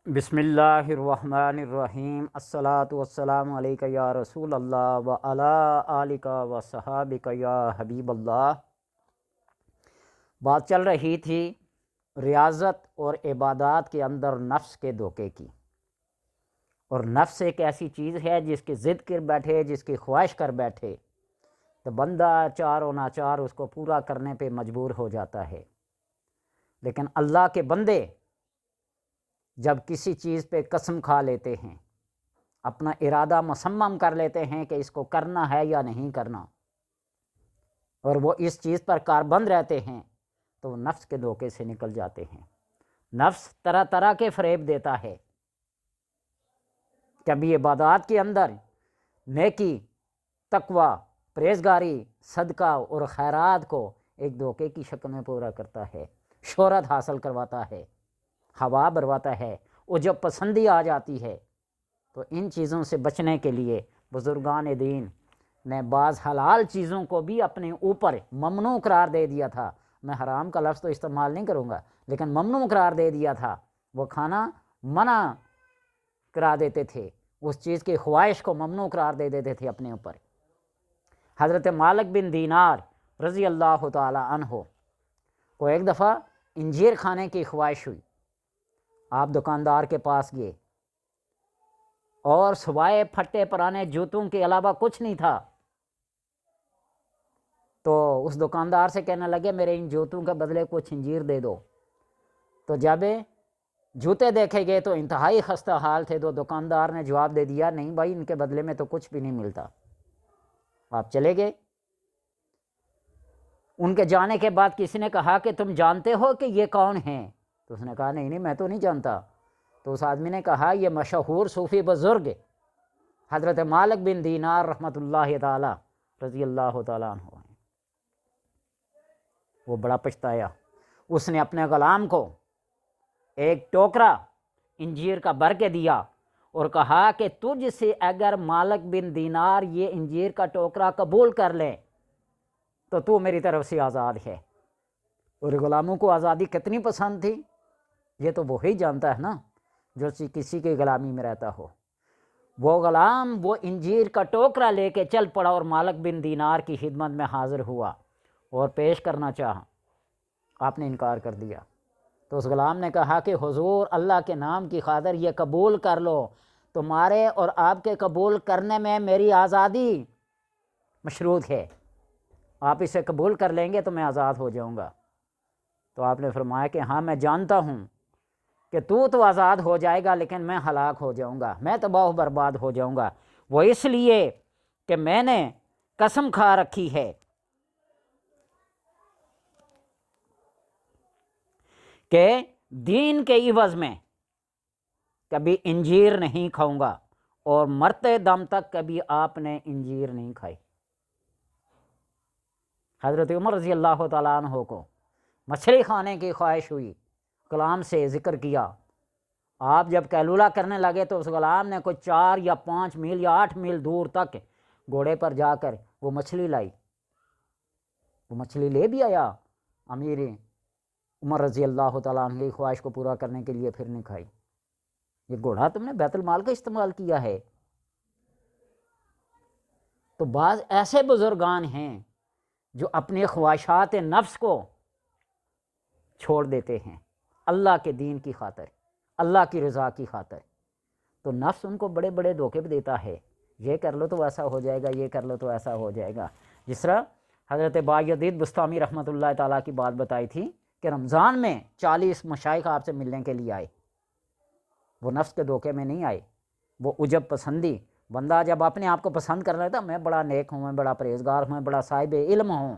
بسم اللہ الرحمن الرحیم، الصلاۃ والسلام علیکہ یا رسول اللہ و علی آلکہ و صحابکہ یا حبیب اللہ۔ بات چل رہی تھی ریاضت اور عبادات کے اندر نفس کے دھوکے کی، اور نفس ایک ایسی چیز ہے جس کی ضد کر بیٹھے، جس کی خواہش کر بیٹھے تو بندہ چار و ناچار اس کو پورا کرنے پہ مجبور ہو جاتا ہے۔ لیکن اللہ کے بندے جب کسی چیز پہ قسم کھا لیتے ہیں، اپنا ارادہ مصمم کر لیتے ہیں کہ اس کو کرنا ہے یا نہیں کرنا، اور وہ اس چیز پر کاربند رہتے ہیں تو وہ نفس کے دھوکے سے نکل جاتے ہیں۔ نفس طرح طرح کے فریب دیتا ہے، کبھی عبادات کے اندر نیکی، تقوی، پرہیزگاری، صدقہ اور خیرات کو ایک دھوکے کی شکل میں پورا کرتا ہے، شہرت حاصل کرواتا ہے، ہوا برواتا ہے، عجب پسندی آ جاتی ہے۔ تو ان چیزوں سے بچنے کے لیے بزرگان دین نے بعض حلال چیزوں کو بھی اپنے اوپر ممنوع قرار دے دیا تھا۔ میں حرام کا لفظ تو استعمال نہیں کروں گا، لیکن ممنوع قرار دے دیا تھا، وہ کھانا منع کرا دیتے تھے، اس چیز کی خواہش کو ممنوع قرار دے دیتے تھے اپنے اوپر۔ حضرت مالک بن دینار رضی اللہ تعالی عنہ کو ایک دفعہ انجیر کھانے کی خواہش ہوئی۔ آپ دکاندار کے پاس گئے اور سوائے پھٹے پرانے جوتوں کے علاوہ کچھ نہیں تھا، تو اس دکاندار سے کہنے لگے میرے ان جوتوں کے بدلے کچھ انجیر دے دو۔ تو جب جوتے دیکھے گئے تو انتہائی خستہ حال تھے، تو دکاندار نے جواب دے دیا نہیں بھائی، ان کے بدلے میں تو کچھ بھی نہیں ملتا۔ آپ چلے گئے۔ ان کے جانے کے بعد کسی نے کہا کہ تم جانتے ہو کہ یہ کون ہیں؟ تو اس نے کہا نہیں میں تو نہیں جانتا۔ تو اس آدمی نے کہا یہ مشہور صوفی بزرگ حضرت مالک بن دینار رحمۃ اللہ تعالی رضی اللہ تعالیٰ عنہ ہیں۔ وہ بڑا پچھتایا، اس نے اپنے غلام کو ایک ٹوکرا انجیر کا بھر کے دیا اور کہا کہ تجھ سے اگر مالک بن دینار یہ انجیر کا ٹوکرا قبول کر لے تو میری طرف سے آزاد ہے۔ اور غلاموں کو آزادی کتنی پسند تھی، یہ تو وہی جانتا ہے نا جو کسی کی غلامی میں رہتا ہو۔ وہ غلام وہ انجیر کا ٹوکرا لے کے چل پڑا اور مالک بن دینار کی خدمت میں حاضر ہوا اور پیش کرنا چاہا، آپ نے انکار کر دیا۔ تو اس غلام نے کہا کہ حضور اللہ کے نام کی خاطر یہ قبول کر لو، تمہارے اور آپ کے قبول کرنے میں میری آزادی مشروط ہے، آپ اسے قبول کر لیں گے تو میں آزاد ہو جاؤں گا۔ تو آپ نے فرمایا کہ ہاں میں جانتا ہوں کہ تو آزاد ہو جائے گا، لیکن میں ہلاک ہو جاؤں گا، میں تباہ و برباد ہو جاؤں گا۔ وہ اس لیے کہ میں نے قسم کھا رکھی ہے کہ دین کے عوض میں کبھی انجیر نہیں کھاؤں گا، اور مرتے دم تک کبھی آپ نے انجیر نہیں کھائی۔ حضرت عمر رضی اللہ تعالیٰ عنہ کو مچھلی کھانے کی خواہش ہوئی، غلام سے ذکر کیا۔ آپ جب قیلولہ کرنے لگے تو اس غلام نے کوئی 4 یا 5 میل یا 8 میل دور تک گھوڑے پر جا کر وہ مچھلی لائی۔ وہ مچھلی لے بھی آیا، امیر عمر رضی اللہ تعالیٰ عنہ کی خواہش کو پورا کرنے کے لیے پھر نہیں کھائی۔ یہ گھوڑا تم نے بیت المال کا استعمال کیا ہے۔ تو بعض ایسے بزرگان ہیں جو اپنی خواہشات نفس کو چھوڑ دیتے ہیں اللہ کے دین کی خاطر، اللہ کی رضا کی خاطر۔ تو نفس ان کو بڑے بڑے دھوکے بھی دیتا ہے، یہ کر لو تو ایسا ہو جائے گا، یہ کر لو تو ایسا ہو جائے گا۔ جس طرح حضرت بایزید بسطامی رحمۃ اللہ تعالیٰ کی بات بتائی تھی کہ رمضان میں 40 مشائخ آپ سے ملنے کے لیے آئے، وہ نفس کے دھوکے میں نہیں آئے، وہ عجب پسندی۔ بندہ جب اپنے آپ کو پسند کر لیتا میں بڑا نیک ہوں، میں بڑا پرہیزگار ہوں، میں بڑا صاحب علم ہوں،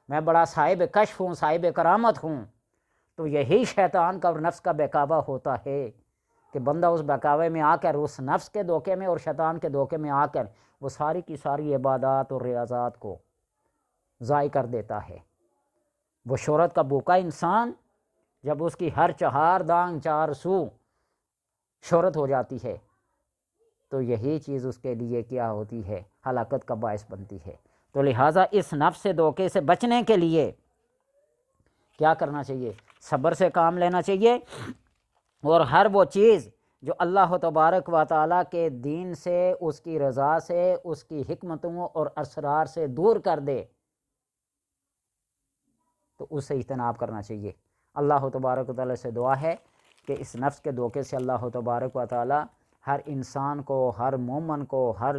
میں بڑا صاحب کشف ہوں، صاحب کرامت ہوں، تو یہی شیطان کا اور نفس کا بہکاوا ہوتا ہے کہ بندہ اس بہکاوے میں آ کر، اس نفس کے دھوکے میں اور شیطان کے دھوکے میں آ کر وہ ساری کی ساری عبادات اور ریاضات کو ضائع کر دیتا ہے۔ وہ شہرت کا بھوکا انسان جب اس کی ہر چہار دانگ چار سو شہرت ہو جاتی ہے تو یہی چیز اس کے لیے کیا ہوتی ہے، ہلاکت کا باعث بنتی ہے۔ تو لہٰذا اس نفس سے دھوکے سے بچنے کے لیے کیا کرنا چاہیے؟ صبر سے کام لینا چاہیے، اور ہر وہ چیز جو اللہ تبارک و تعالیٰ کے دین سے، اس کی رضا سے، اس کی حکمتوں اور اسرار سے دور کر دے تو اس سے اجتناب کرنا چاہیے۔ اللہ تبارک و تعالیٰ سے دعا ہے کہ اس نفس کے دھوکے سے اللہ تبارک و تعالیٰ ہر انسان کو، ہر مومن کو، ہر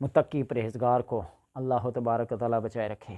متقی پرہیزگار کو اللہ تبارک و تعالیٰ بچائے رکھے۔